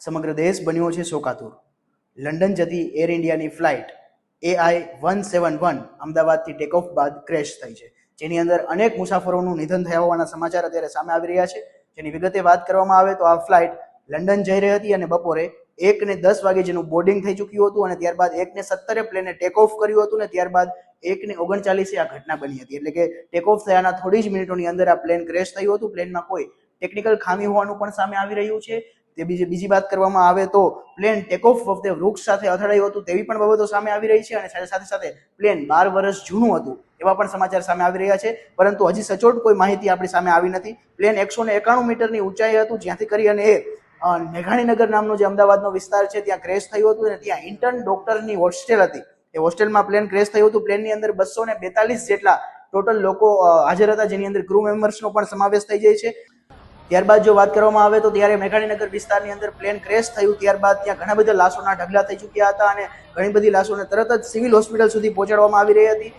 સમગ્ર દેશ બન્યો છે શોકાતુર. લંડન જતી એર ઇન્ડિયાની ફ્લાઇટ AI-171 અમદાવાદથી ટેક ઓફ બાદ ક્રેશ થઈ છે, જેની અંદર અનેક મુસાફરોનું નિધન થયા હોવાના સમાચાર અત્યારે સામે આવી રહ્યા છે. જેની વિગતે વાત કરવામાં આવે તો આ ફ્લાઇટ લંડન જઈ રહી હતી અને બપોરે 1:10 વાગે જેનું બોર્ડિંગ થઈ ચૂક્યું હતું અને ત્યારબાદ 1:17 પ્લેને ટેક ઓફ કર્યું હતું અને ત્યારબાદ 1:39 આ ઘટના બની હતી. એટલે કે ટેક ઓફ થયાના થોડી જ મિનિટોની અંદર આ પ્લેન ક્રેશ થયું હતું. પ્લેનમાં કોઈ ટેકનિકલ ખામી હોવાનું પણ સામે આવી રહ્યું છે. તે બીજી વાત કરવામાં આવે તો પ્લેન ટેક ઓફ વખતે વૃક્ષ સાથે અથડાયું હતું તેવી પણ બાબતો સામે આવી રહી છે અને સાથે પ્લેન 12 વર્ષ જૂનું હતું એવા પણ સમાચાર સામે આવી રહ્યા છે. પરંતુ હજી સચોટ કોઈ માહિતી આપણી સામે આવી નથી. પ્લેન 191 મીટરની ઊંચાઈ હતું જ્યાંથી કરી અને એ મેઘાણીનગર નામનો જે અમદાવાદનો વિસ્તાર છે ત્યાં ક્રેશ થયું હતું અને ત્યાં ઇન્ટર્ન ડોક્ટરની હોસ્ટેલ હતી. એ હોસ્ટેલમાં પ્લેન ક્રેશ થયું હતું. પ્લેનની અંદર 242 જેટલા ટોટલ લોકો હાજર હતા, જેની અંદર ક્રૂ મેમ્બર્સનો પણ સમાવેશ થઈ જાય છે. ત્યારબાદ જો વાત કરવામાં આવે તો ત્યારે મેઘાણીનગર વિસ્તારની અંદર પ્લેન ક્રેશ થયું ત્યારબાદ ત્યાં ઘણા બધા લાશોના ઢગલા થઈ ચૂક્યા હતા અને ઘણી બધી લાશોને તરત જ સિવિલ હોસ્પિટલ સુધી પહોંચાડવામાં આવી રહી હતી.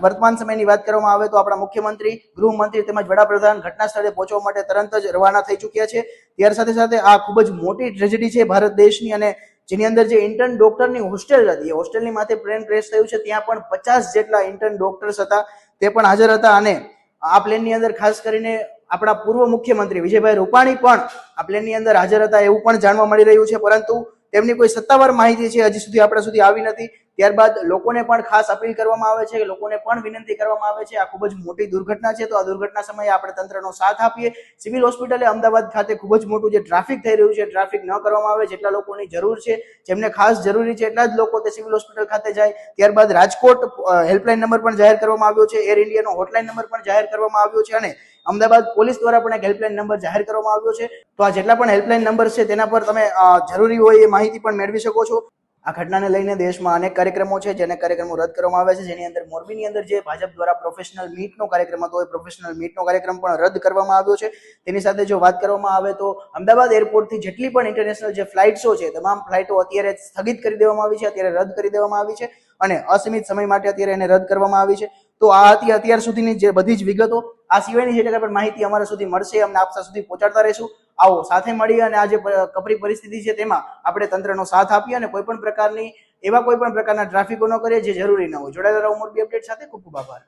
વર્તમાન સમયની વાત કરવામાં આવે તો આપણા મુખ્યમંત્રી, ગૃહમંત્રી તેમજ વડાપ્રધાન ઘટના સ્થળે પહોંચવા માટે તરત જ રવાના થઈ ચૂક્યા છે. ત્યાર સાથે આ ખૂબ જ મોટી ટ્રેજેડી છે ભારત દેશની અને જેની અંદર જે ઇન્ટર્ન ડોક્ટરની હોસ્ટેલ હતી એ હોસ્ટેલની માથે પ્લેન ક્રેશ થયું છે. ત્યાં પણ 50 જેટલા ઇન્ટર્ન ડોક્ટર્સ હતા તે પણ હાજર હતા અને આ પ્લેનની અંદર ખાસ કરીને આપણા પૂર્વ મુખ્યમંત્રી વિજયભાઈ રૂપાણી પણ આ પ્લેનની અંદર હાજર હતા એવું પણ જાણવા મળી રહ્યું છે. પરંતુ તેમની કોઈ સત્તાવાર માહિતી છે હજી સુધી આપણા સુધી આવી નથી. ત્યારબાદ લોકોને પણ ખાસ અપીલ કરવામાં આવે છે, લોકોને પણ વિનંતી કરવામાં આવે છે. આ ખૂબ જ મોટી દુર્ઘટના છે તો આ દુર્ઘટના સમયે આપણે તંત્રનો સાથ આપીએ. સિવિલ હોસ્પિટલે અમદાવાદ ખાતે ખૂબ જ મોટું જે ટ્રાફિક થઈ રહ્યું છે ટ્રાફિક ન કરવામાં આવે. જેટલા લોકોની જરૂર છે, જેમને ખાસ જરૂરી છે એટલા જ લોકો તે સિવિલ હોસ્પિટલ ખાતે જાય. ત્યારબાદ રાજકોટ હેલ્પલાઇન નંબર પણ જાહેર કરવામાં આવ્યો છે, એર ઇન્ડિયાનો હોટલાઇન નંબર પણ જાહેર કરવામાં આવ્યો છે અને અમદાવાદ પોલીસ દ્વારા પણ એક હેલ્પલાઇન નંબર જાહેર કરવામાં આવ્યો છે. તો આ જેટલા પણ હેલ્પલાઇન નંબર છે તેના પર તમે જરૂરી હોય એ માહિતી પણ મેળવી શકો છો. આ ઘટનાને લઈને દેશમાં અનેક કાર્યક્રમો છે જેને કાર્યક્રમો રદ કરવામાં આવે છે, જેની અંદર મોરબીની અંદર જે ભાજપ દ્વારા પ્રોફેશનલ મીટનો કાર્યક્રમ હતો એ પ્રોફેશનલ મીટનો કાર્યક્રમ પણ રદ કરવામાં આવ્યો છે. તેની સાથે જો વાત કરવામાં આવે તો અમદાવાદ એરપોર્ટથી જેટલી પણ ઇન્ટરનેશનલ જે ફ્લાઇટ્સો છે તમામ ફ્લાઇટો અત્યારે સ્થગિત કરી દેવામાં આવી છે, અત્યારે રદ કરી દેવામાં આવી છે અને અસીમિત સમય માટે અત્યારે એને રદ કરવામાં આવી છે. તો આ હતી અત્યાર સુધીની જે બધી જ વિગતો. આ સિવાયની જે પણ માહિતી અમારા સુધી મળશે અમને આપ સુધી પહોંચાડતા રહીશું. આવો સાથે મળી અને આ જે કપરી પરિસ્થિતિ છે તેમાં આપણે તંત્રનો સાથ આપીએ અને કોઈ પણ પ્રકારના ટ્રાફિકો ન કરીએ જે જરૂરી ન હોય. જોડાયેલા રહો મોરબી અપડેટ સાથે. ખૂબ ખૂબ આભાર.